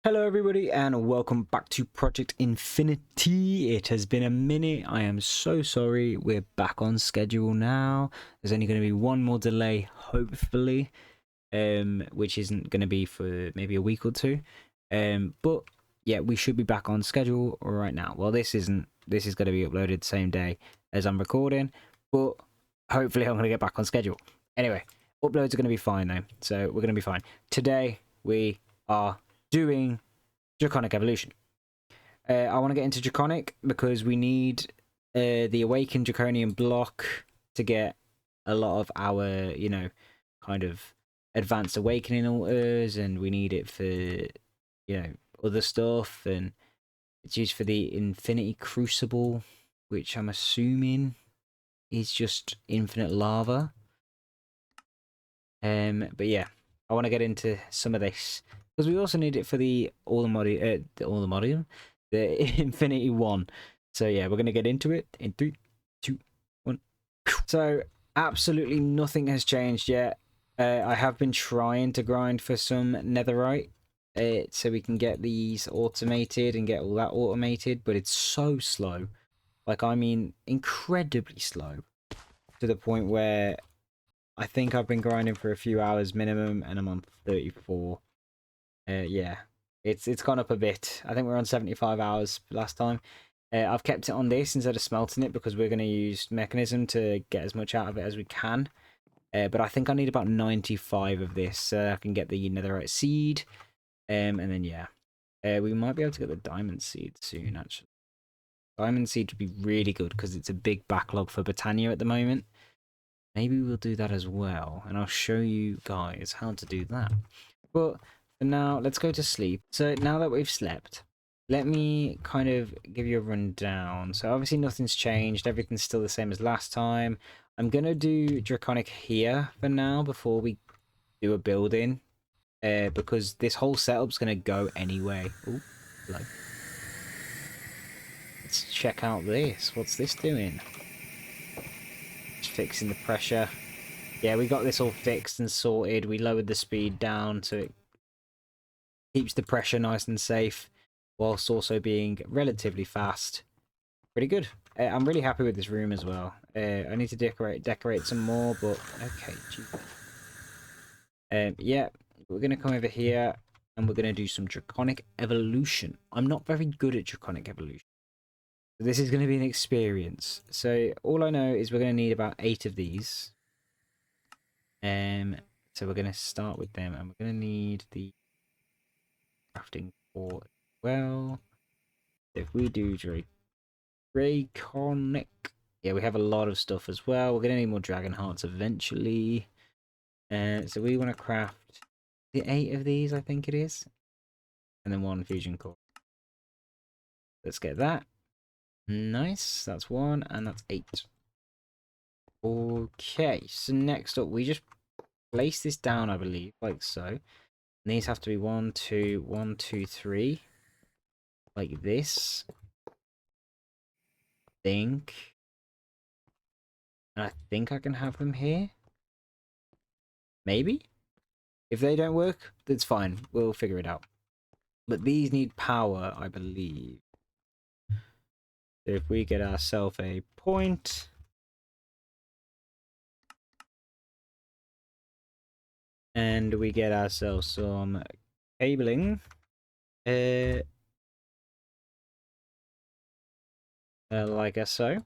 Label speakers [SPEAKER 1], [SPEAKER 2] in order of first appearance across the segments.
[SPEAKER 1] Hello everybody and welcome back to Project Infinity. It has been a minute. I am so sorry. We're back on schedule now. There's only going to be one more delay, hopefully, which isn't going to be for maybe a week or two. But yeah, we should be back on schedule right now. Well, this isn't. This is going to be uploaded the same day as I'm recording, but hopefully I'm going to get back on schedule. Anyway, uploads are going to be fine though, so we're going to be fine. Today we are doing Draconic evolution. I want to get into Draconic because we need the awakened Draconium block to get a lot of our, kind of advanced awakening altars, and we need it for, other stuff, and it's used for the Infinity Crucible, which I'm assuming is just infinite lava. But yeah, I want to get into some of this. Because we also need it for the Infinity One. So yeah, we're gonna get into it in 3, 2, 1. So absolutely nothing has changed yet. I have been trying to grind for some netherite, so we can get these automated and get all that automated, but it's so slow. Like, I mean, incredibly slow, to the point where I think I've been grinding for a few hours minimum, and I'm on 34. Yeah, it's gone up a bit. I think we're on 75 hours last time. I've kept it on this instead of smelting it because we're going to use mechanism to get as much out of it as we can. But I think I need about 95 of this so I can get the netherite seed. And then yeah, we might be able to get the diamond seed soon actually. Diamond seed would be really good because it's a big backlog for Botania at the moment. Maybe we'll do that as well, and I'll show you guys how to do that. But for now, let's go to sleep. So now that we've slept, let me kind of give you a rundown. So obviously nothing's changed. Everything's still the same as last time. I'm going to do Draconic here for now before we do a building. Because this whole setup's going to go anyway. Ooh, hello. Let's check out this. What's this doing? Just fixing the pressure. Yeah, we got this all fixed and sorted. We lowered the speed down so it keeps the pressure nice and safe, whilst also being relatively fast. Pretty good. I'm really happy with this room as well. I need to decorate some more, but okay. Yeah, we're gonna come over here and we're gonna do some Draconic evolution. I'm not very good at Draconic evolution, so this is gonna be an experience. So all I know is we're gonna need about 8 of these. So we're gonna start with them, and we're gonna need the crafting core as well. If we do Draconic, yeah, we have a lot of stuff as well. We're gonna need more dragon hearts eventually. So we want to craft the 8 of these, I think it is, and then 1 fusion core. Let's get that. Nice, that's 1, and that's 8. Okay, so next up, we just place this down, I believe, like so. And these have to be 1, 2, 1, 2, 3, like this. And I think I can have them here. Maybe? If they don't work, that's fine. We'll figure it out. But these need power, I believe. So if we get ourselves a point. And we get ourselves some cabling. Like so.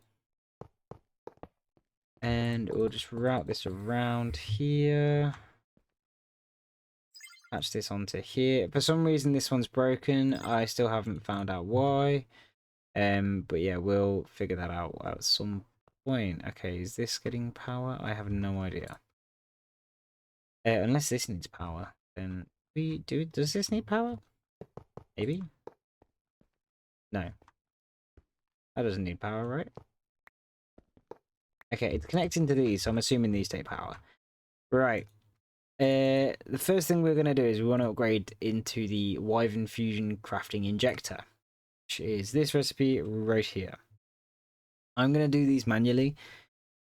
[SPEAKER 1] And we'll just route this around here. Attach this onto here. For some reason this one's broken. I still haven't found out why. But yeah, we'll figure that out at some point. Okay, is this getting power? I have no idea. Unless this needs power, then we do. Does this need power? Maybe. No. That doesn't need power, right? Okay, it's connecting to these, so I'm assuming these take power. Right. The first thing we're going to do is we want to upgrade into the Wyvern Fusion Crafting Injector, which is this recipe right here. I'm going to do these manually,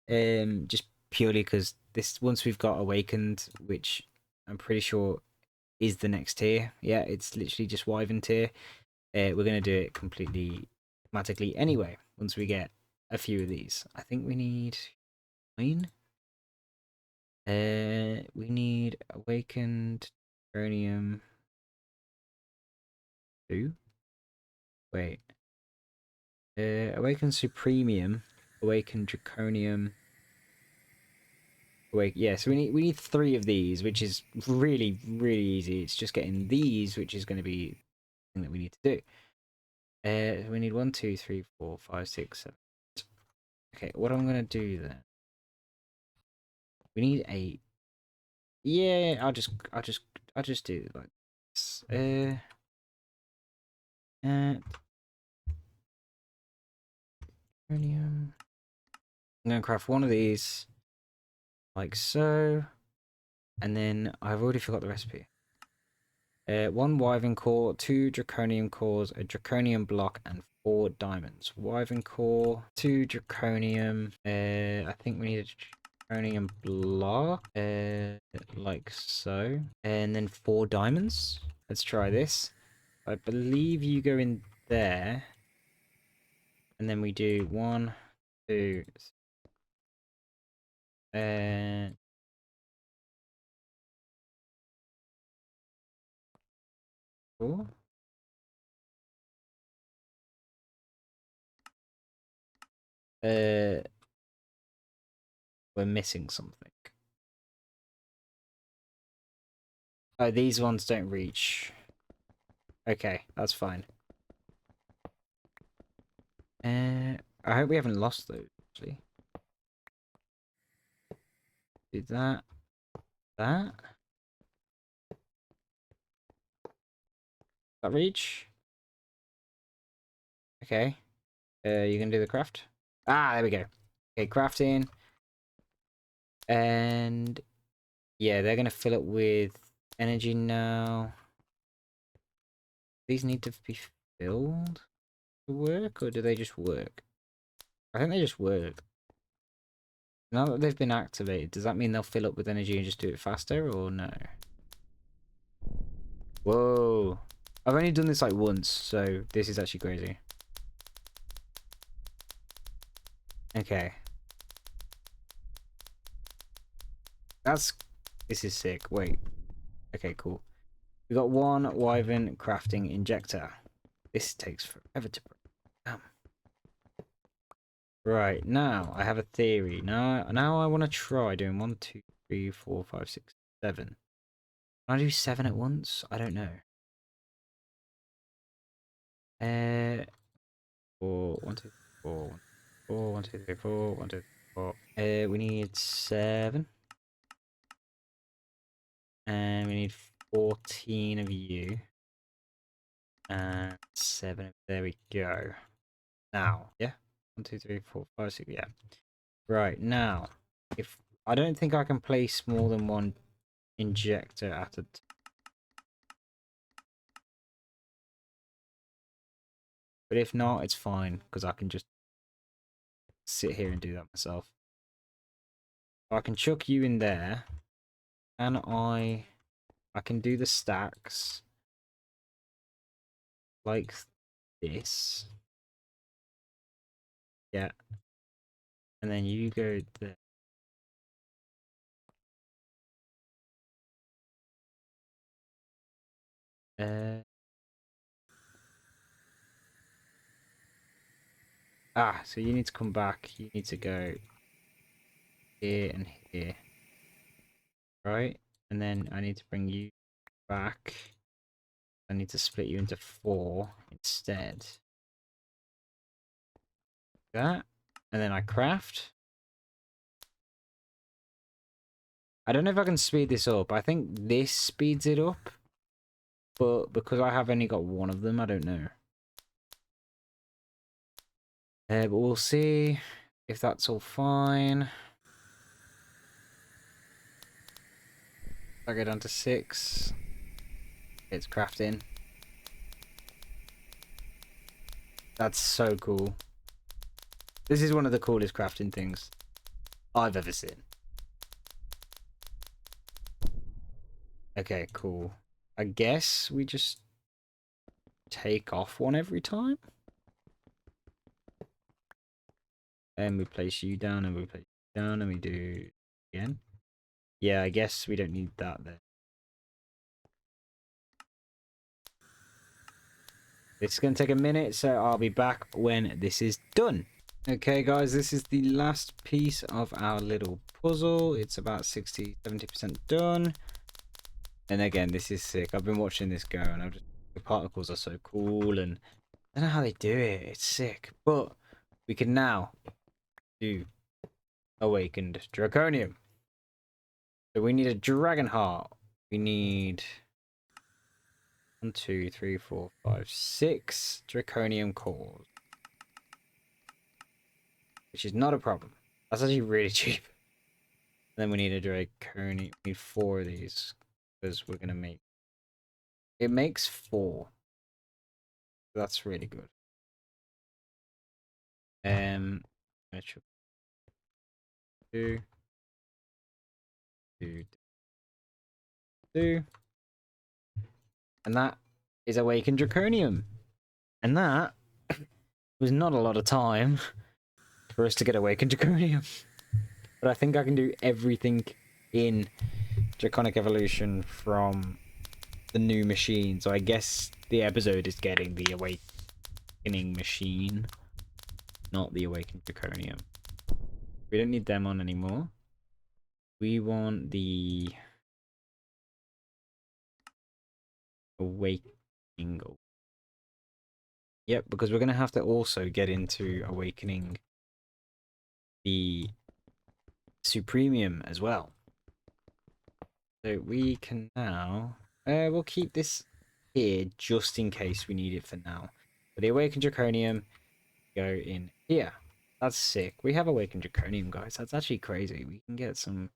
[SPEAKER 1] just purely because this, once we've got Awakened, which I'm pretty sure is the next tier. Yeah, it's literally just Wyvern tier. We're going to do it completely automatically anyway, once we get a few of these. I think we need 9. We need Awakened Draconium 2. Wait. Awakened Supremium, Awakened Draconium. Yeah, so we need 3 of these, which is really, really easy. It's just getting these, which is going to be the thing that we need to do. We need 1, 2, 3, 4, 5, 6, 7. Okay, what I'm going to do then? We need 8. Yeah, I'll just do it like this. Draconium. I'm going to craft one of these, like so. And then I've already forgot the recipe. 1 Wyvern core, 2 Draconium cores, a Draconium block, and 4 diamonds. Wyvern core, 2 Draconium. I think we need a Draconium block, like so. And then 4 diamonds. Let's try this. I believe you go in there. And then we do 1, 2, 4. We're missing something. Oh, these ones don't reach. Okay, that's fine. I hope we haven't lost those, actually. Do that. That. That reach? Okay. You can do the craft? Ah, there we go. Okay, crafting. And yeah, they're gonna fill it with energy now. These need to be filled to work, or do they just work? I think they just work. Now that they've been activated, does that mean they'll fill up with energy and just do it faster, or no? Whoa. I've only done this like once, so this is actually crazy. Okay. This is sick. Wait. Okay, cool. We got 1 Wyvern crafting injector. This takes forever to break. Damn. Right, now I have a theory. Now I want to try doing 1, 2, 3, 4, 5, 6, 7. Can I do 7 at once? I don't know. 4, 1, 2, 4, 4, 1, 2, 3, 4, 1, 2, 4. We need 7. And we need 14 of you. And 7. There we go. Now, yeah. 1, 2, 3, 4, 5, 6. Yeah. Right now, if I don't think I can place more than 1 injector at a time. But if not, it's fine because I can just sit here and do that myself. So I can chuck you in there, and I can do the stacks like this. Yeah. And then you go there. So you need to come back. You need to go here and here. Right? And then I need to bring you back. I need to split you into 4 instead. That. And then I craft. I don't know if I can speed this up. I think this speeds it up. But because I have only got 1 of them, I don't know. But we'll see if that's all fine. I go down to 6. It's crafting. That's so cool. This is one of the coolest crafting things I've ever seen. Okay, cool. I guess we just take off one every time. And we place you down, and we place you down, and we do again. Yeah, I guess we don't need that then. It's going to take a minute, so I'll be back when this is done. Okay, guys, this is the last piece of our little puzzle. It's about 60, 70% done. And again, this is sick. I've been watching this go, and the particles are so cool, and I don't know how they do it. It's sick. But we can now do Awakened Draconium. So we need a Dragon Heart. We need 1, 2, 3, 4, 5, 6 Draconium cores, which is not a problem. That's actually really cheap. Then we need a Draconium. We need 4 of these because we're gonna make. It makes 4. That's really good. Metro 2, 2, 2, and that is Awakened Draconium, and that was not a lot of time for us to get Awakened Draconium. But I think I can do everything in Draconic Evolution from the new machine. So I guess the episode is getting the Awakening machine, not the Awakened Draconium. We don't need them on anymore. We want the Awakening. Yep, because we're going to have to also get into Awakening the supremium as well. So we can now... we'll keep this here just in case we need it for now. But the Awakened Draconium go in here. That's sick. We have Awakened Draconium, guys. That's actually crazy. We can get some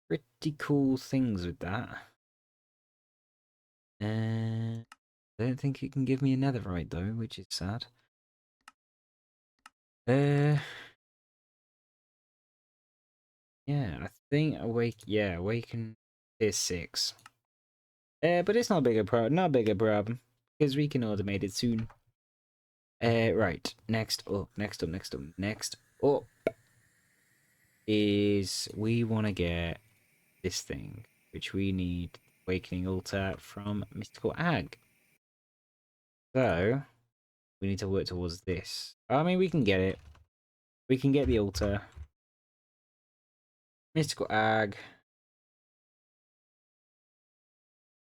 [SPEAKER 1] pretty cool things with that. I don't think it can give me a netherite though, which is sad. Yeah, I think Awaken is 6. But it's not a bigger problem because we can automate it soon. Right. Next up is we want to get this thing, which we need Awakening Altar from Mystical Ag. So we need to work towards this. I mean, we can get it. We can get the altar. Mystical Ag.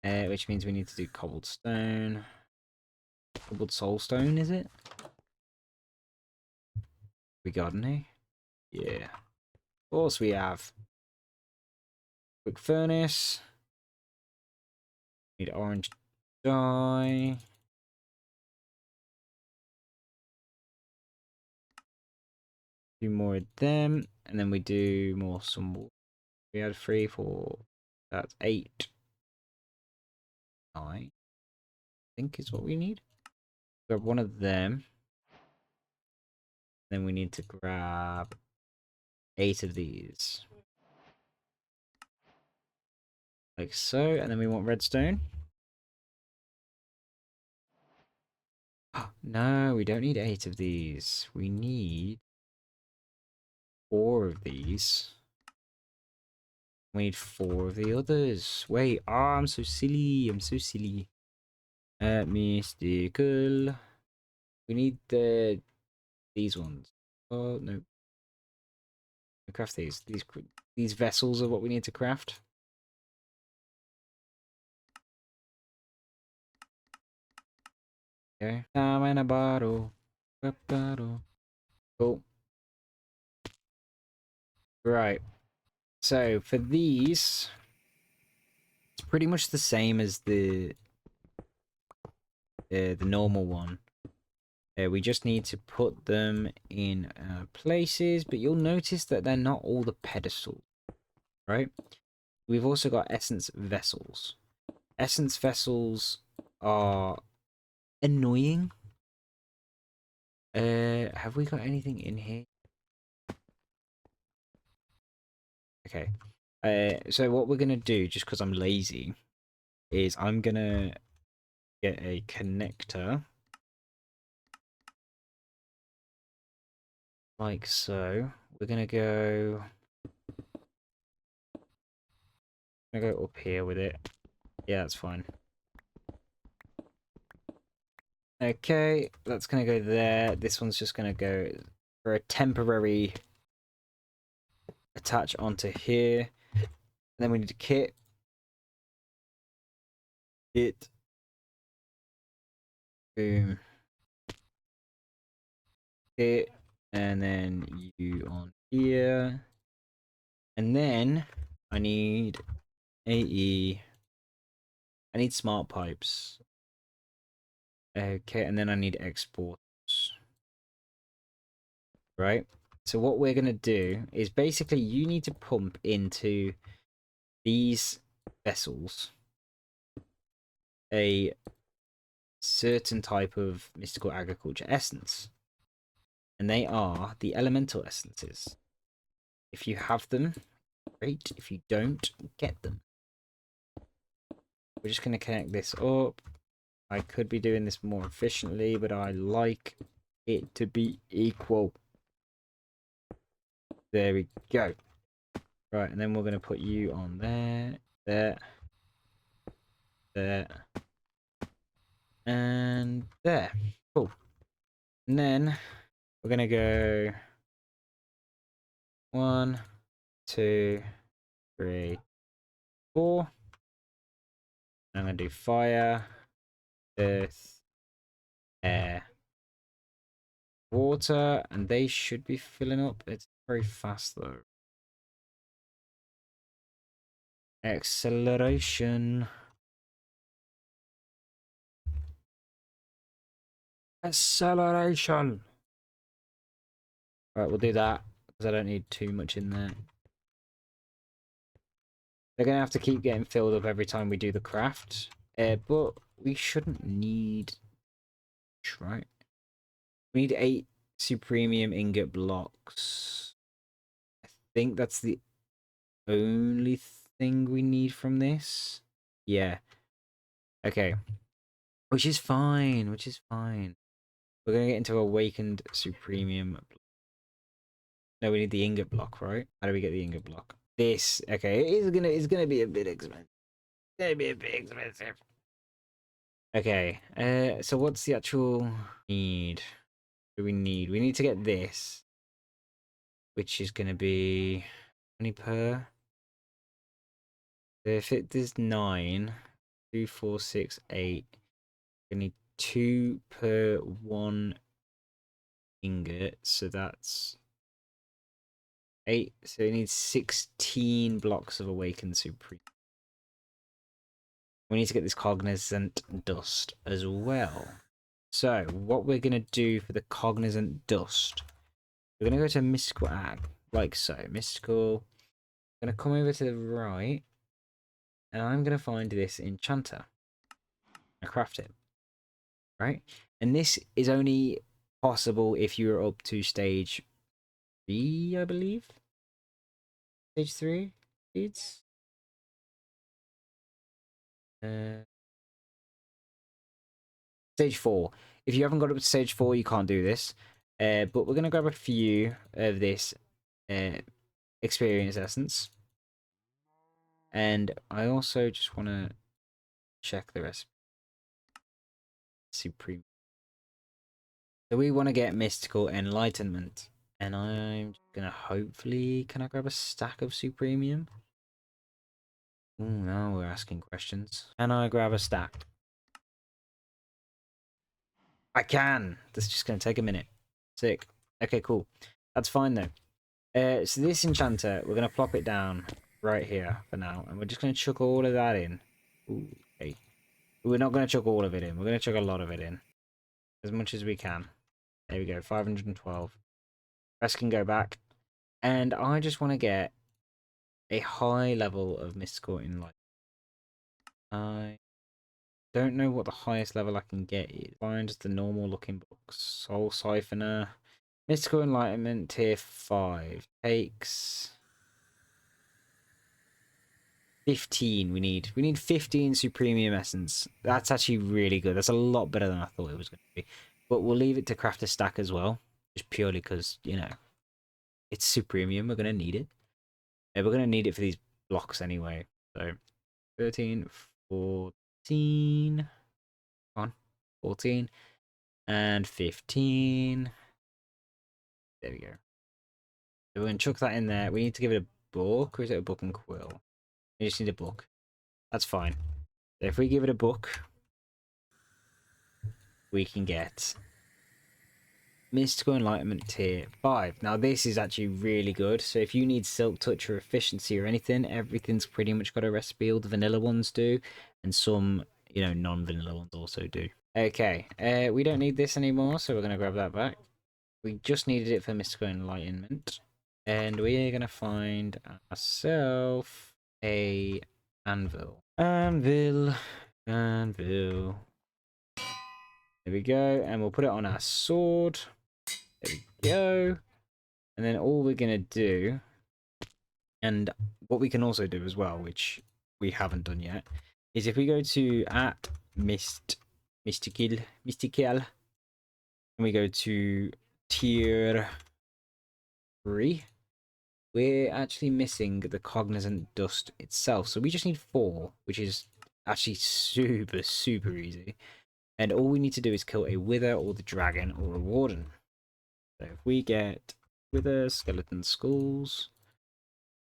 [SPEAKER 1] Which means we need to do cobblestone. Cobbled soulstone, is it? We got any? Yeah. Of course we have. Quick furnace. Need orange dye. Do more of them. And then we do more some. We had 3, 4. That's 8. 9. I think is what we need. Grab one of them. Then we need to grab 8 of these. Like so. And then we want redstone. No, we don't need 8 of these. We need 4 of these. We need 4 of the others. Wait, I'm so silly. I'm so silly. Mystical. We need these ones. Oh no. Craft these. These vessels are what we need to craft. Okay. I'm in a bottle. A bottle. Cool. Right. So for these, it's pretty much the same as the normal one. We just need to put them in places, but you'll notice that they're not all the pedestals, right? We've also got essence vessels. Essence vessels are annoying. Have we got anything in here? Okay. So what we're gonna do, just because I'm lazy, is I'm gonna get a connector like so. We're gonna go up here with it. Yeah, that's fine. Okay, that's gonna go there. This one's just gonna go for a temporary attach onto here. And then we need a kit. Boom. Kit. And then you on here. And then I need AE. I need smart pipes. Okay, and then I need exports. Right? So what we're going to do is basically you need to pump into these vessels a certain type of mystical agriculture essence. And they are the elemental essences. If you have them, great. If you don't, get them. We're just going to connect this up. I could be doing this more efficiently, but I like it to be equal. There we go. Right, and then we're going to put you on there, there, and there. Cool. And then we're going to go 1, 2, 3, 4. I'm going to do fire, earth, air, water, and they should be filling up. It's very fast though. Acceleration. Acceleration. Right, we'll do that because I don't need too much in there. They're going to have to keep getting filled up every time we do the craft. But we shouldn't need... Right. We need 8 supremium ingot blocks. I think that's the only thing we need from this. Yeah. Okay. Which is fine. Which is fine. We're going to get into awakened supremium. No, we need the ingot block, right? How do we get the ingot block? This. Okay. It's gonna be a bit expensive. It's gonna be a bit expensive. Okay. So what's the actual need? What do we need? We need to get this, which is gonna be 20 per. If it is 9, 2, 4, 6, 8. We need 2 per 1 ingot, so that's 8. So it needs 16 blocks of awakened supreme. We need to get this cognizant dust as well. So what we're going to do for the cognizant dust, we're going to go to mystical ag, like so. Mystical. I'm going to come over to the right, and I'm going to find this enchanter. I craft it, right? And this is only possible if you're up to stage 3, I believe. Stage 3 speeds. Stage 4. If you haven't got up to stage 4, you can't do this. But we're going to grab a few of this experience essence. And I also just want to check the rest. Supreme. So we want to get mystical enlightenment. And I'm going to hopefully... Can I grab a stack of supremium? Ooh, now we're asking questions. Can I grab a stack? I can. This is just going to take a minute. Sick. Okay, cool. That's fine though. So this enchanter, we're going to plop it down right here for now. And we're just going to chuck all of that in. Ooh, okay. We're not going to chuck all of it in. We're going to chuck a lot of it in. As much as we can. There we go. 512. Rest can go back. And I just want to get a high level of mystical enlightenment. I don't know what the highest level I can get is. Find the normal looking books. Soul Siphoner. Mystical Enlightenment tier 5. Takes... 15 we need. We need 15 supremium essence. That's actually really good. That's a lot better than I thought it was going to be. But we'll leave it to craft a stack as well. Just purely because, you know, it's supremium. We're going to need it. Yeah, we're going to need it for these blocks anyway. So 13, 14. Come on. 14. And 15. There we go. So we're going to chuck that in there. We need to give it a book. Or is it a book and quill? We just need a book. That's fine. So if we give it a book, we can get Mystical Enlightenment tier 5. Now this is actually really good. So if you need Silk Touch or Efficiency or anything, everything's pretty much got a recipe. All the vanilla ones do. And some, you know, non-vanilla ones also do. Okay, we don't need this anymore, so we're going to grab that back. We just needed it for Mystical Enlightenment. And we're going to find ourselves a anvil. Anvil. Anvil. There we go. And we'll put it on our sword. There we go. And then all we're going to do, and what we can also do as well, which we haven't done yet, is if we go to Mystical, and we go to tier 3, we're actually missing the cognizant dust itself. So we just need 4, which is actually super, super easy. And all we need to do is kill a wither or the dragon or a warden. So if we get wither, skeleton skulls,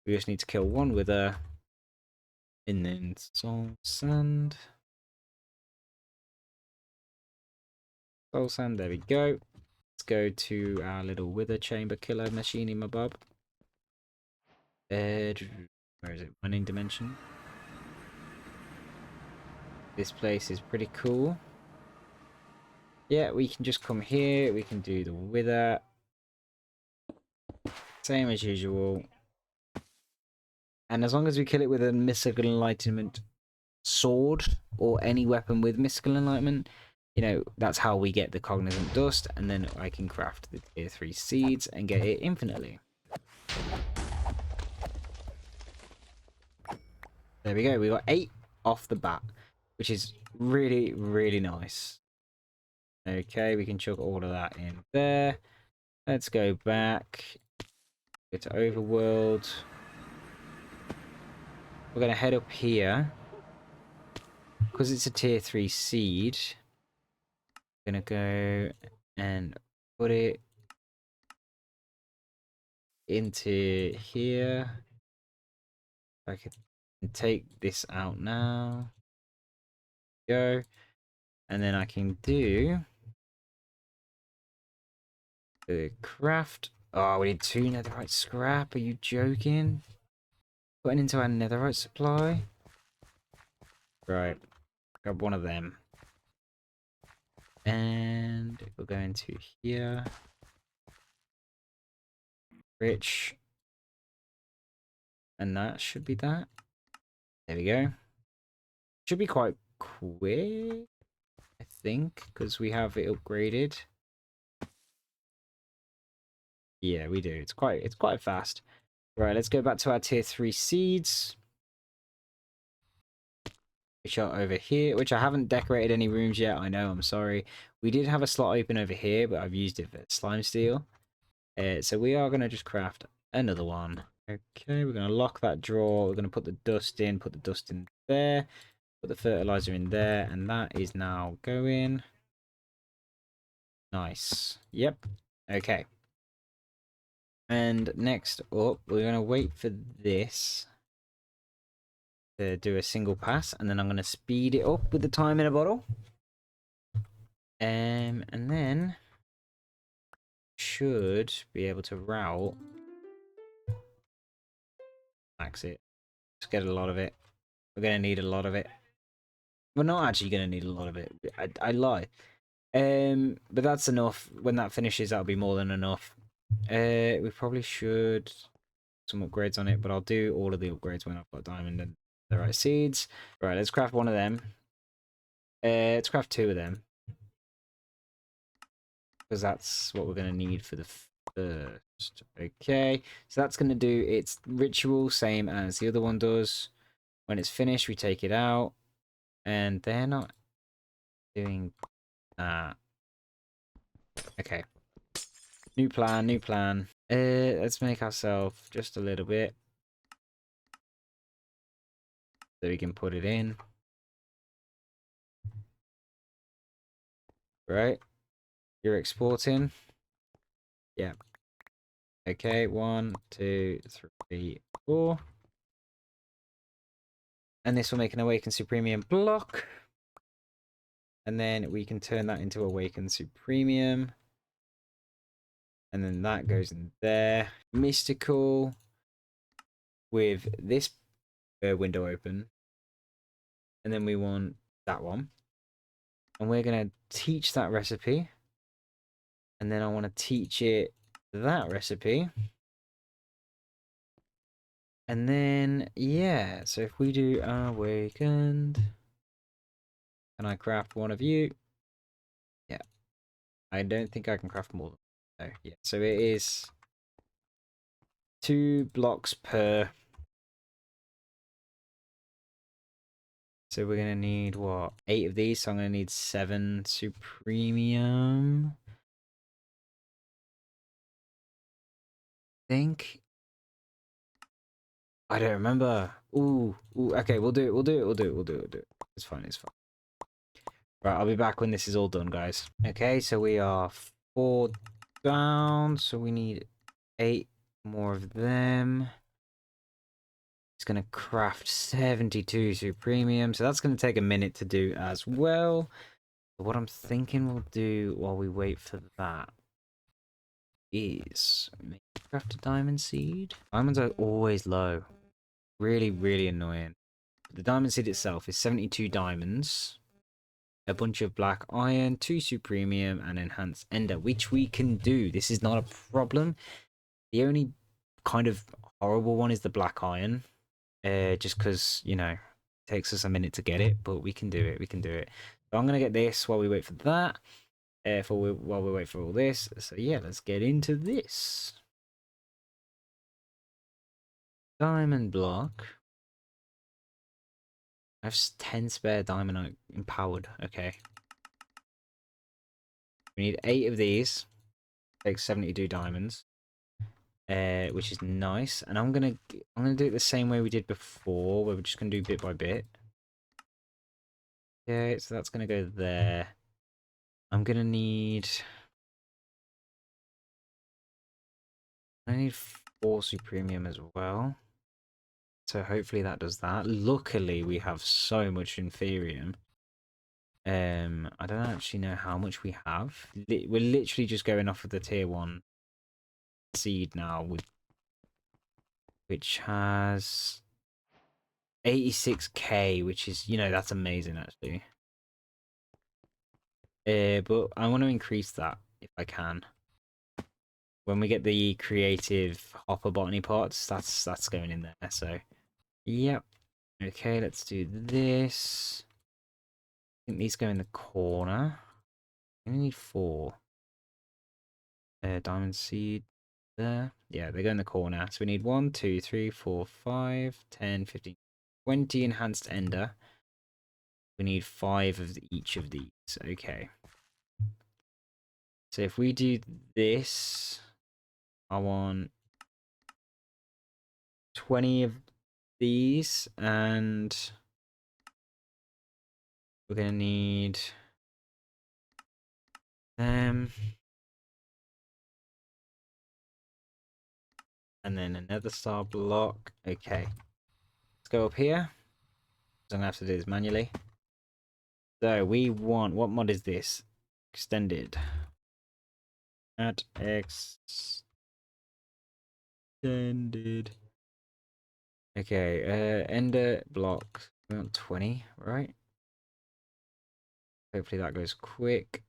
[SPEAKER 1] we just need to kill one wither, and then soul sand. Soul sand, there we go. Let's go to our little wither chamber killer machine in my bob. Where is it? Mining dimension. This place is pretty cool. Yeah, we can just come here. We can do the wither. Same as usual. And as long as we kill it with a mystical enlightenment sword or any weapon with mystical enlightenment, you know, that's how we get the cognizant dust. And then I can craft the tier 3 seeds and get it infinitely. There we go. We got 8 off the bat, which is really, really nice. Okay, we can chuck all of that in there. Let's go back. Go to overworld. We're going to head up here. Because it's a tier 3 seed, I'm going to go and put it into here. I can take this out now. Go. And then I can do the craft. Oh, we need 2 netherite scrap. Are you joking? Putting into our netherite supply. Right. Grab one of them. And we'll go into here. Rich. And that should be that. There we go. Should be quite quick, I think, because we have it upgraded. Yeah, we do. It's quite fast. Right, let's go back to our tier 3 seeds. Which are over here, which I haven't decorated any rooms yet. I know, I'm sorry. We did have a slot open over here, but I've used it for slime steel. So we are going to just craft another one. Okay, we're going to lock that drawer. We're going to put the dust in there. Put the fertilizer in there, and that is now going. Nice. Yep. Okay. And next up, we're going to wait for this to do a single pass, and then I'm going to speed it up with the time in a bottle. And then should be able to route. Max it. Just get a lot of it. We're going to need a lot of it. We're not actually going to need a lot of it. I lie. But that's enough. When that finishes, that'll be more than enough. We probably should some upgrades on it, but I'll do all of the upgrades when I've got diamond and the right seeds. Right, let's craft one of them. Let's craft 2 of them. Because that's what we're going to need for the first. Okay, so that's going to do its ritual, same as the other one does. When it's finished, we take it out. And they're not doing that. Okay. New plan, new plan. Let's make ourselves just a little bit. So we can put it in. Right? You're exporting. Yeah. Okay, 1, 2, 3, 4. And this will make an Awakened Supremium block. And then we can turn that into Awakened Supremium. And then that goes in there. Mystical. With this window open. And then we want that one. And we're going to teach that recipe. And then I want to teach it that recipe. And then, yeah. So if we do Awakened. Can I craft one of you? Yeah. I don't think I can craft more than yeah. So it is 2 blocks per. So we're gonna need what? 8 of these, so I'm gonna need 7 supremium. Think. I don't remember. Ooh, okay, we'll do it, we'll do it, we'll do it, we'll do it, we'll do it. It's fine, it's fine. Right, I'll be back when this is all done, guys. Okay, so we are 4 down, so we need 8 more of them. It's going to craft 72 supremium, so that's going to take a minute to do as well. But what I'm thinking we'll do while we wait for that is maybe craft a diamond seed. Diamonds are always low. Really, really annoying. The diamond seed itself is 72 diamonds, a bunch of black iron, 2 supremium, and enhanced ender, which we can do. This is not a problem. The only kind of horrible one is the black iron. Just because, you know, it takes us a minute to get it, but we can do it, we can do it. So I'm going to get this while we wait for that, while we wait for all this. So yeah, let's get into this. Diamond block. I have 10 spare diamond empowered, okay. We need 8 of these. Takes 72 diamonds. Which is nice. And I'm gonna do it the same way we did before, where we're just gonna do bit by bit. Okay, so that's gonna go there. I'm gonna need... I need 4 supremium as well. So hopefully that does that. Luckily, we have so much inferium. I don't actually know how much we have. We're literally just going off of the tier 1 seed now, which has 86k, which is, you know, that's amazing actually. But I want to increase that if I can. When we get the creative hopper botany pots, that's going in there. So, yep. Okay, let's do this. I think these go in the corner. I only need 4. Diamond seed there. Yeah, they go in the corner. So we need 1, 2, 3, 4, 5, 10, 15, 20 enhanced ender. We need 5 of each of these. Okay. So if we do this, I want 20 of these, and we're going to need them. And then another star block. Okay. Let's go up here. So I'm going to have to do this manually. So we want... What mod is this? Extended. At extended. Okay. Ender block. We want 20, right? Hopefully that goes quick.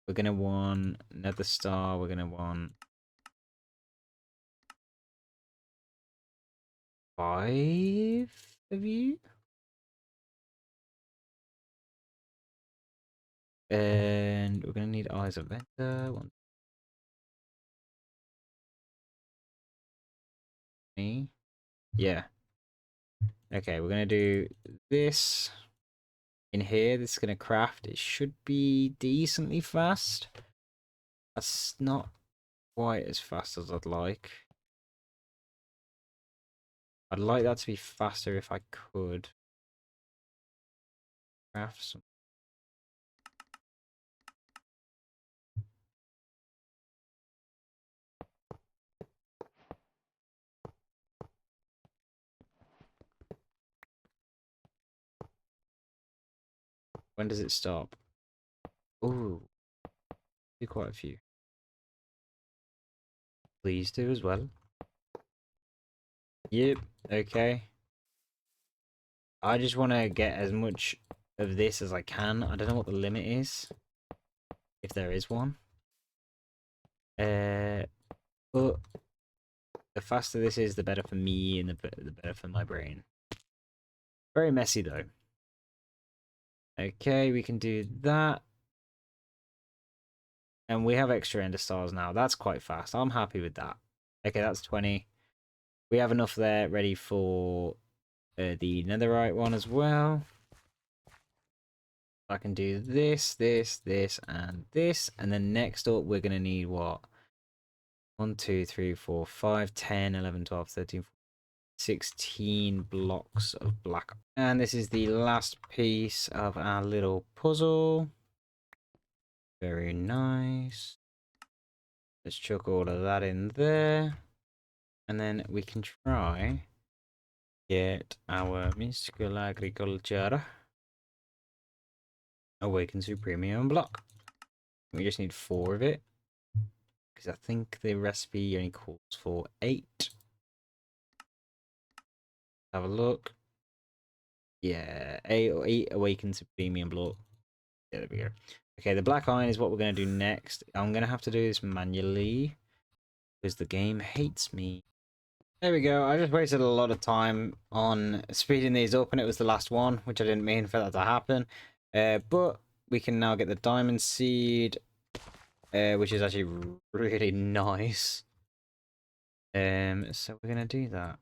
[SPEAKER 1] We're going to want another star. We're going to want 5 of you. And we're going to need Eyes of Ender. 1, 2, yeah. Okay, we're going to do this in here. This is going to craft. It should be decently fast. That's not quite as fast as I'd like. I'd like that to be faster if I could. Craft some. When does it stop? Ooh, do quite a few. Please do as well. Yep, okay. I just want to get as much of this as I can. I don't know what the limit is, if there is one. But the faster this is, the better for me and the better for my brain. Very messy though. Okay, we can do that. And we have extra ender stars now. That's quite fast. I'm happy with that. Okay, that's 20. We have enough there ready for the netherite one as well. I can do this, this, this, and this. And then next up, we're going to need what? 1, 2, 3, 4, 5, 10, 11, 12, 13, 16 blocks of black. And this is the last piece of our little puzzle. Very nice. Let's chuck all of that in there. And then we can try get our mystical agriculture awaken supremium block. We just need 4 of it. Because I think the recipe only calls for 8. Have a look. Yeah, 8 awakened supremium block. Yeah, there we go. Okay, the black iron is what we're going to do next. I'm going to have to do this manually because the game hates me. There we go. I just wasted a lot of time on speeding these up and it was the last one, which I didn't mean for that to happen. But we can now get the diamond seed, which is actually really nice. So we're going to do that.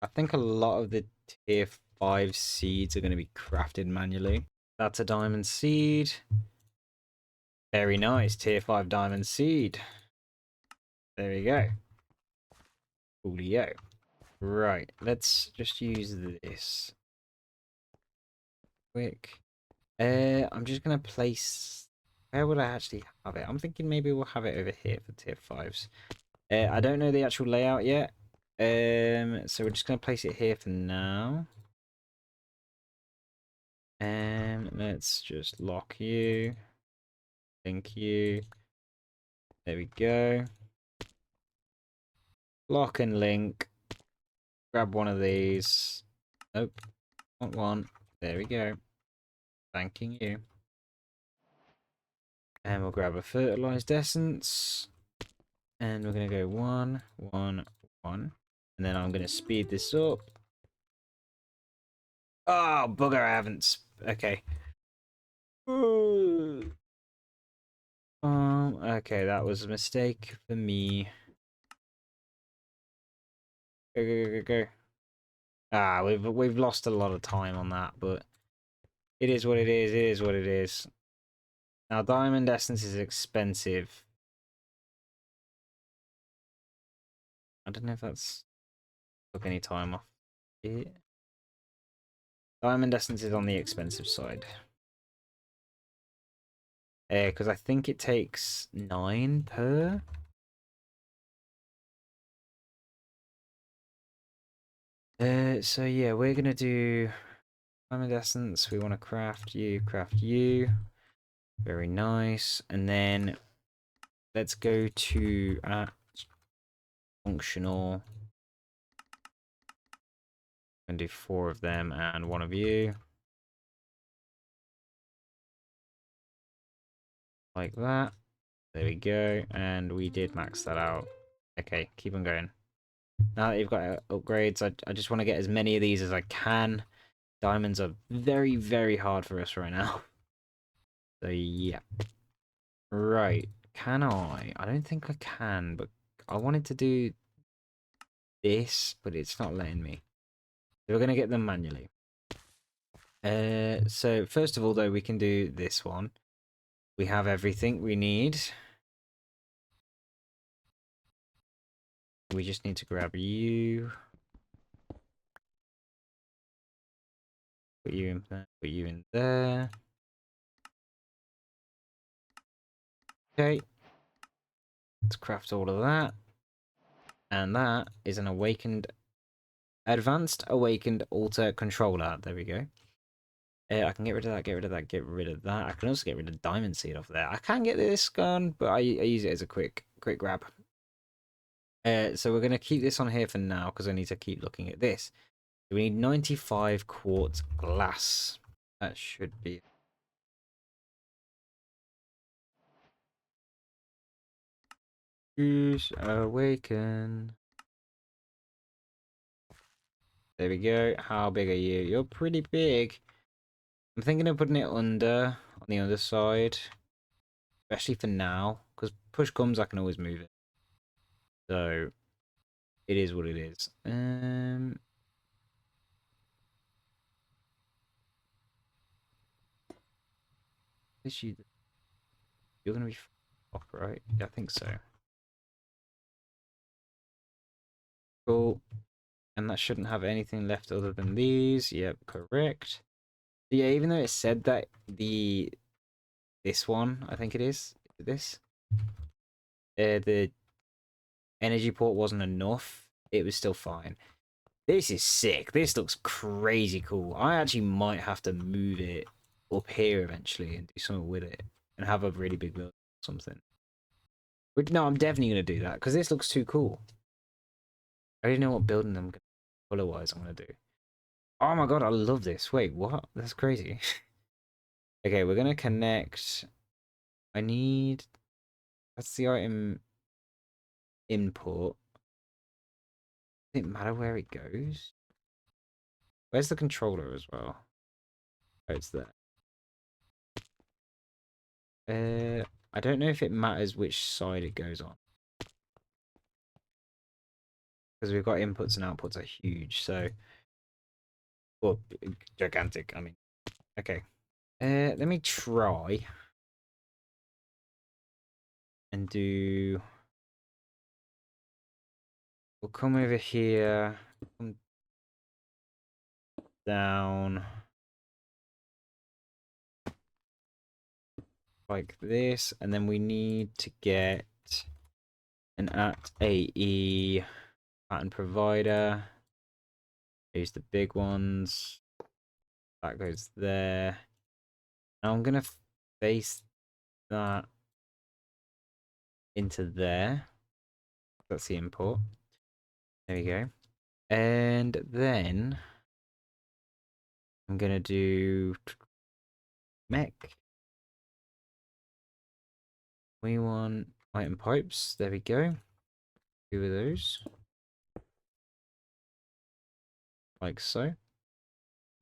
[SPEAKER 1] I think a lot of the tier 5 seeds are going to be crafted manually. That's a diamond seed. Very nice, tier 5 diamond seed. There we go. Coolio. Right, let's just use this. Quick. I'm just gonna place... Where would I actually have it? I'm thinking maybe we'll have it over here for tier 5s. I don't know the actual layout yet. So we're just gonna place it here for now. Let's just lock you. Link you. There we go. Lock and link. Grab one of these. Nope. Want one. There we go. Thanking you. And we'll grab a fertilized essence. And we're going to go 1, 1, 1. And then I'm going to speed this up. Oh, bugger, I haven't... Okay. Okay, that was a mistake for me. Go, go, go, go, go. Ah, we've lost a lot of time on that, but it is what it is. It is what it is. Now, diamond essence is expensive. I don't know if that's took any time off it. Diamond essence is on the expensive side. Because I think it takes 9 per. So yeah, we're gonna do diamond essence. We want to craft you, craft you. Very nice. And then let's go to functional. And do 4 of them and 1 of you. Like that. There we go. And we did max that out. Okay, keep on going. Now that you've got upgrades, I just want to get as many of these as I can. Diamonds are very, very hard for us right now. So, yeah. Right. Can I? I don't think I can, but I wanted to do this, but it's not letting me. So we're going to get them manually. So first of all, though, we can do this one. We have everything we need. We just need to grab you. Put you in there. Put you in there. Okay. Let's craft all of that. And that is an advanced awakened altar controller. There we go. I can get rid of that, get rid of that, get rid of that. I can also get rid of diamond seed off there. I can get this gun, but I use it as a quick grab. So we're going to keep this on here for now because I need to keep looking at this. We need 95 quartz glass. That should be... Use awaken. There we go. How big are you? You're pretty big. I'm thinking of putting it on the underside. Especially for now. Because push comes, I can always move it. So, it is what it is. You're going to be off, right? Yeah, I think so. Cool. And that shouldn't have anything left other than these. Yep, correct. Yeah, even though it said that this one, I think it is this. The energy port wasn't enough. It was still fine. This is sick. This looks crazy cool. I actually might have to move it up here eventually and do something with it and have a really big build or something. But no, I'm definitely gonna do that because this looks too cool. I already know what building them color-wise I'm gonna do. Oh my god, I love this. Wait, what? That's crazy. Okay, we're gonna connect. I need. That's the item import. Does it matter where it goes? Where's the controller as well? Oh, it's there. I don't know if it matters which side it goes on. Because we've got inputs and outputs are huge, so... Well, gigantic, I mean. Okay. Let me try. And do... We'll come over here. Come down. Like this. And then we need to get an at AE pattern provider. Use the big ones. That goes there. Now I'm going to face that into there. That's the import. There we go. And then I'm going to do mech. We want item pipes. There we go. Two of those. Like so.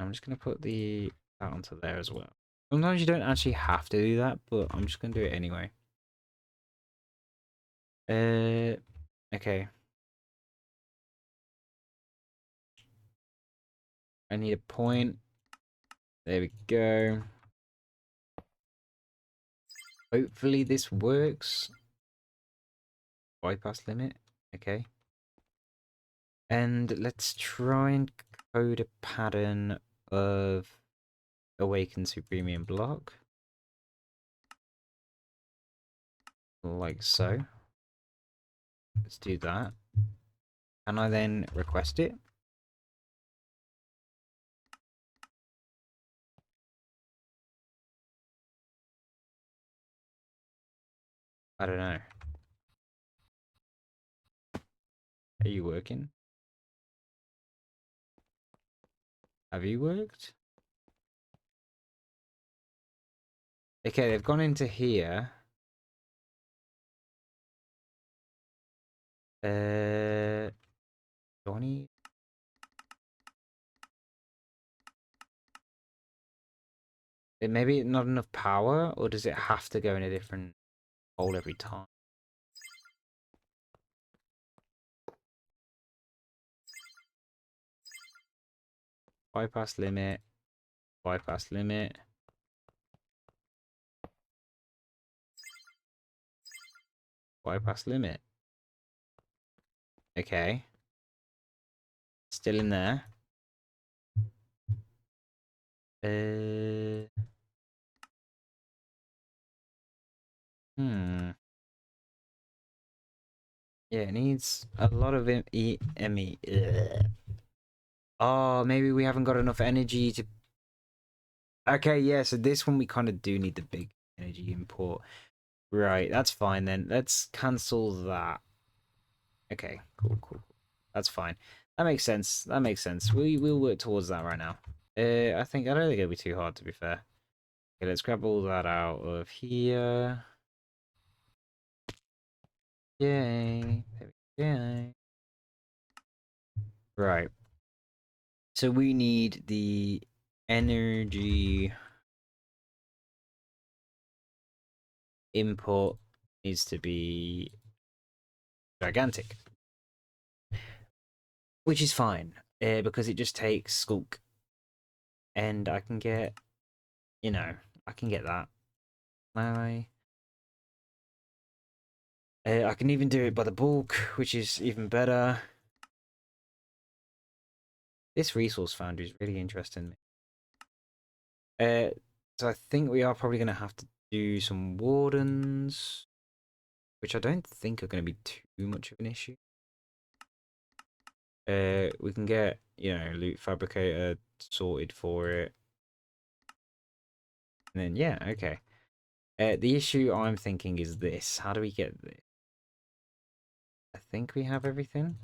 [SPEAKER 1] I'm just going to put that onto there as well. Sometimes you don't actually have to do that, but I'm just going to do it anyway. Okay. I need a point. There we go. Hopefully this works. Bypass limit. Okay. And let's try and code a pattern of awaken supremium block. Like so. Let's do that. Can I then request it? I don't know. Are you working? Have you worked? Okay, they've gone into here. Donnie? Maybe not enough power, or does it have to go in a different hole every time? Bypass limit. Bypass limit. Bypass limit. Okay. Still in there. Yeah, it needs a lot of ME. Oh, maybe we haven't got enough energy to... Okay, yeah, so this one we kind of do need the big energy import. Right, that's fine then. Let's cancel that. Okay, cool. That's fine. That makes sense. That makes sense. We'll work towards that right now. I don't think it'll be too hard, to be fair. Okay, let's grab all that out of here. Yay. Yay. Right. So we need the energy input needs to be gigantic. Which is fine, because it just takes Skulk. And I can get, I can get that. I can even do it by the bulk, which is even better. This resource foundry is really interesting. So I think we are probably going to have to do some wardens, which I don't think are going to be too much of an issue. We can get, loot fabricator sorted for it. And then, yeah, okay. The issue I'm thinking is this. How do we get this? I think we have everything.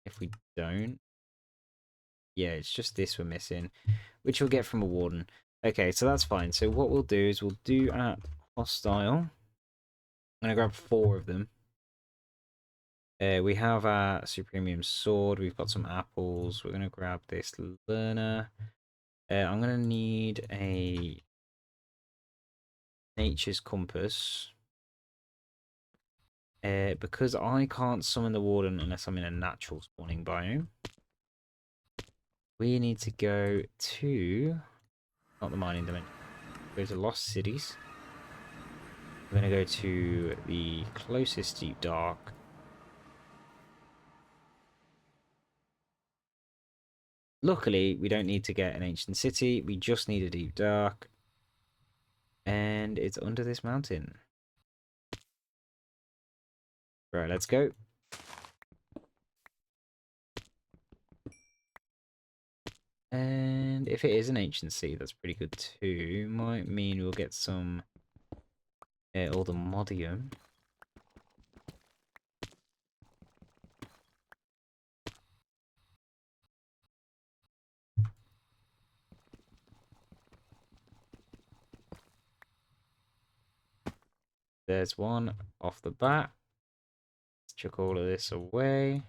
[SPEAKER 1] If we don't, yeah, it's just this we're missing, which we'll get from a warden. Okay, so that's fine. So what we'll do is we'll do at hostile. I'm gonna grab 4 of them. We have our supremium sword. We've got some apples. We're gonna grab this learner. I'm gonna need a nature's compass. Because I can't summon the warden unless I'm in a natural spawning biome. We need to go to, not the mining dimension, go to Lost Cities. We're going to go to the closest deep dark. Luckily, we don't need to get an ancient city. We just need a deep dark. And it's under this mountain. Right, let's go. And if it is an ancient city, that's pretty good too. Might mean we'll get some all the modium. There's one off the bat. Let's chuck all of this away.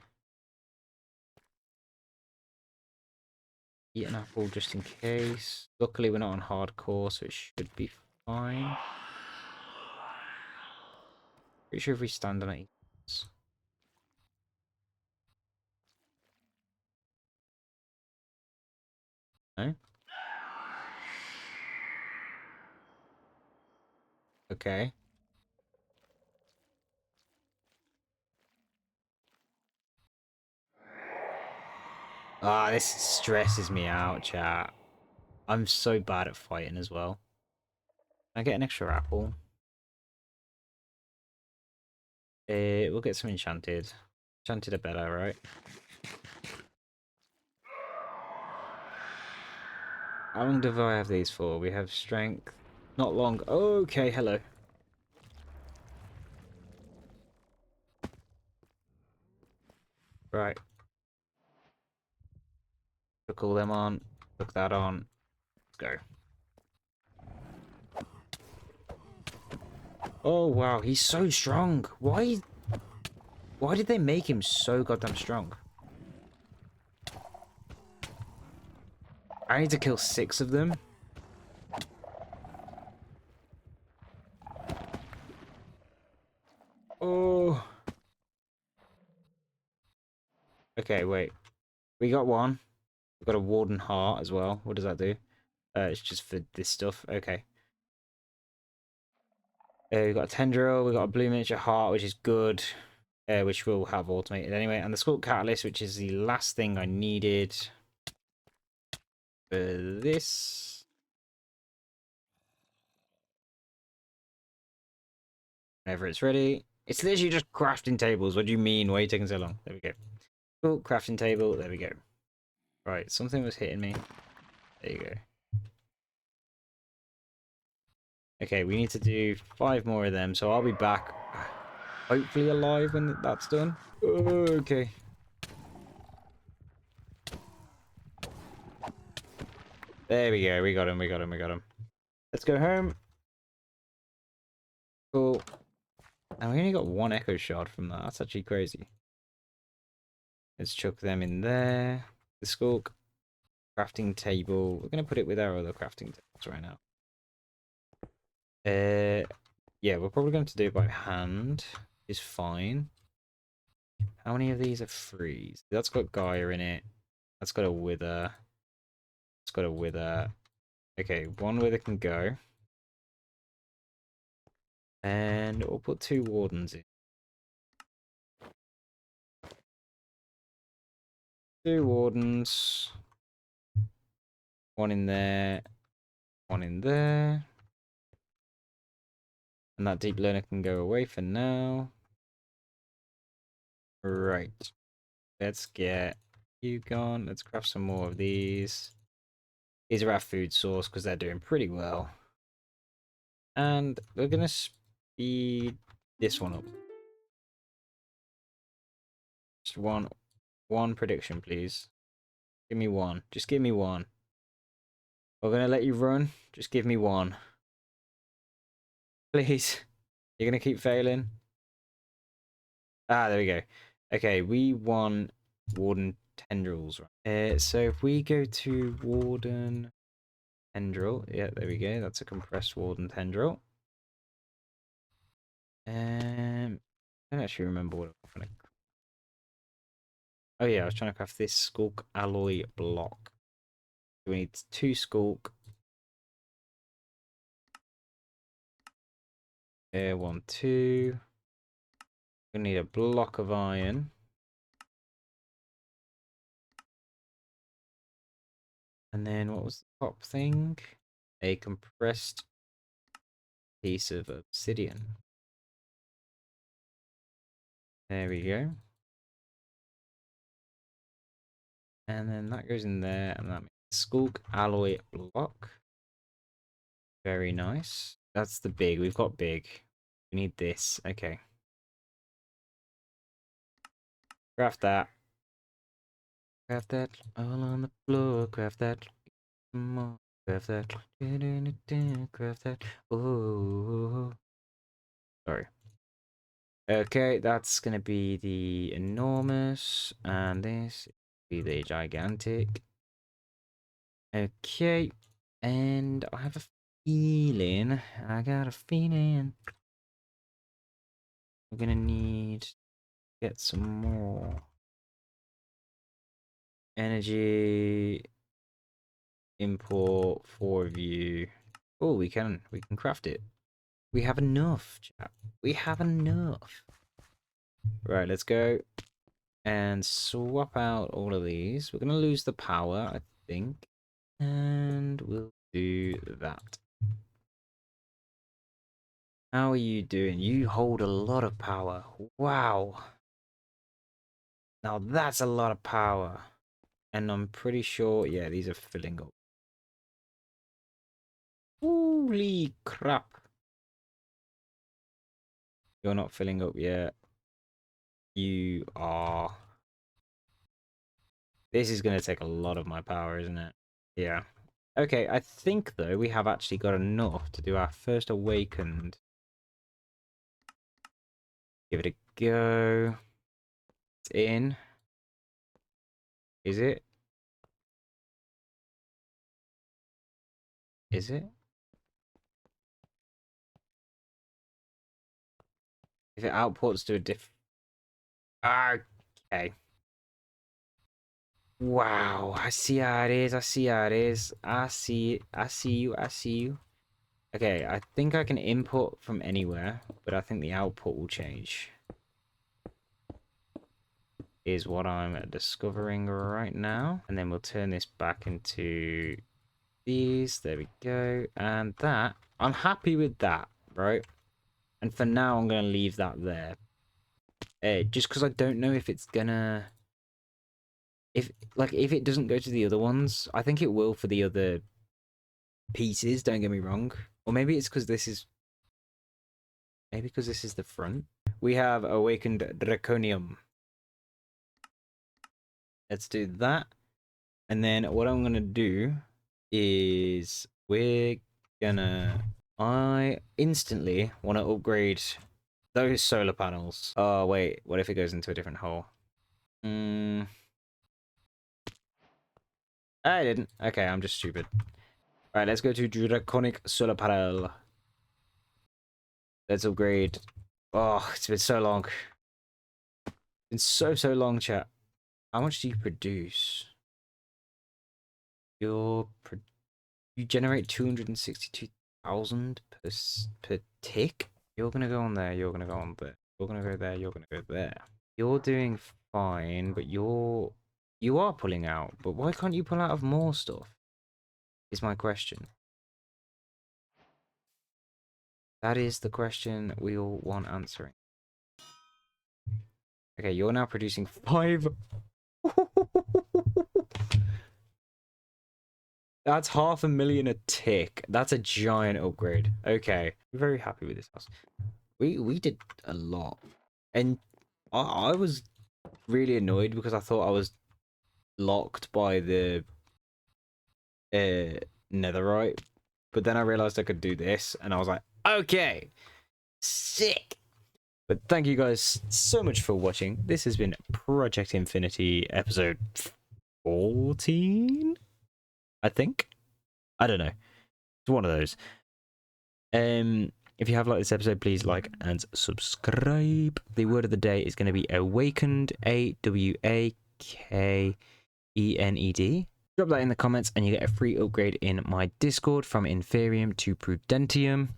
[SPEAKER 1] Eat an apple just in case. Luckily, we're not on hardcore, so it should be fine. Pretty sure if we stand on it. No? Okay. Ah, this stresses me out, chat. I'm so bad at fighting as well. Can I get an extra apple? We'll get some enchanted. Enchanted are better, right? How long do I have these for? We have strength. Not long. Okay, hello. Right. Put all them on. Put that on. Let's go. Oh, wow. He's so strong. Why did they make him so goddamn strong? I need to kill 6 of them. Oh. Okay, wait. We got one. We've got a warden heart as well. What does that do? It's just for this stuff. Okay. We've got a tendril. We've got a blue miniature heart, which is good. Which we'll have automated anyway. And the Sculpt Catalyst, which is the last thing I needed for this. Whenever it's ready. It's literally just crafting tables. What do you mean? Why are you taking so long? There we go. Cool, crafting table. There we go. Right, something was hitting me. There you go. Okay, we need to do 5 more of them, so I'll be back, hopefully alive when that's done. Okay. There we go. We got him. We got him. We got him. Let's go home. Cool. And we only got 1 echo shard from that. That's actually crazy. Let's chuck them in there. The skulk crafting table. We're going to put it with our other crafting tables right now. Yeah, we're probably going to do it by hand. Is fine. How many of these are freeze? That's got Gaia in it. That's got a wither. It's got a wither. Okay, 1 wither can go. And we'll put 2 wardens in. 2 wardens. 1 in there. 1 in there. And that deep learner can go away for now. Right. Let's get you gone. Let's craft some more of these. These are our food source because they're doing pretty well. And we're going to speed this one up. Just one prediction, please. Give me 1. Just give me 1. We're going to let you run. Just give me 1. Please. You're going to keep failing. Ah, there we go. Okay, we want Warden Tendrils. So if we go to Warden Tendril. Yeah, there we go. That's a compressed Warden Tendril. I don't actually remember what I'm trying to... Oh yeah, I was trying to craft this Skulk Alloy Block. We need 2 Skulk. 1, 2. We need a block of iron. And then what was the top thing? A compressed piece of obsidian. There we go. And then that goes in there, and that makes Skulk Alloy Block. Very nice. That's the big. We've got big. We need this. Okay. Craft that. Craft that all on the floor. Craft that. More. Craft that. Craft that. Oh. Sorry. Okay, that's gonna be the enormous, and this be the gigantic. Okay, and I have a feeling. I got a feeling. We're gonna need to get some more energy. Import for view. Oh, we can craft it. We have enough, chap. We have enough. Right, let's go and swap out all of these. We're gonna lose the power, I think, and we'll do that. How are you doing? You hold a lot of power. Wow. Now that's a lot of power. And I'm pretty sure, yeah, these are filling up. Holy crap. You're not filling up yet. You are. This is going to take a lot of my power, isn't it? Yeah. Okay, I think, though, we have actually got enough to do our first awakened. Give it a go. It's in. Is it? Is it? If it outputs to a diff... Okay. Wow, I see how it is. I see how it is. I see it. I see you. I see you. Okay, I think I can input from anywhere, but I think the output will change. Is what I'm discovering right now. And then we'll turn this back into these. There we go. And that, I'm happy with that, right? And for now, I'm going to leave that there. Just because I don't know if it's gonna... if it doesn't go to the other ones, I think it will for the other pieces, don't get me wrong. Or maybe it's because this is... maybe because this is the front. We have awakened Draconium. Let's do that. And then what I'm gonna do is we're gonna... I instantly want to upgrade those solar panels. Oh, wait. What if it goes into a different hole? I didn't. Okay, I'm just stupid. Alright, let's go to Draconic Solar Panel. Let's upgrade. Oh, it's been so long. It's been so long, chat. How much do you produce? You generate 262,000 per tick? You're gonna go on there, you're gonna go on there. You're gonna go there, you're gonna go there. You're doing fine, but you are pulling out. But why can't you pull out of more stuff? Is my question. That is the question we all want answering. Okay, you're now producing 5. That's 500,000 a tick. That's a giant upgrade. Okay, I'm very happy with this house. We did a lot, and I was really annoyed because I thought I was locked by the netherite, but then I realized I could do this, and I was like, okay, sick. But thank you guys so much for watching. This has been Project Infinity episode 14, I think. I don't know. It's one of those. If you have liked this episode, please like and subscribe. The word of the day is going to be awakened. AWAKENED. Drop that in the comments and you get a free upgrade in my Discord from Inferium to Prudentium.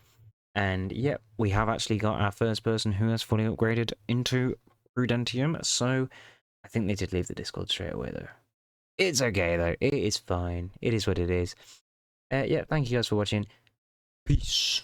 [SPEAKER 1] And yeah, we have actually got our first person who has fully upgraded into Prudentium. So I think they did leave the Discord straight away though. It's okay though. It is fine. It is what it is. Yeah, thank you guys for watching. Peace.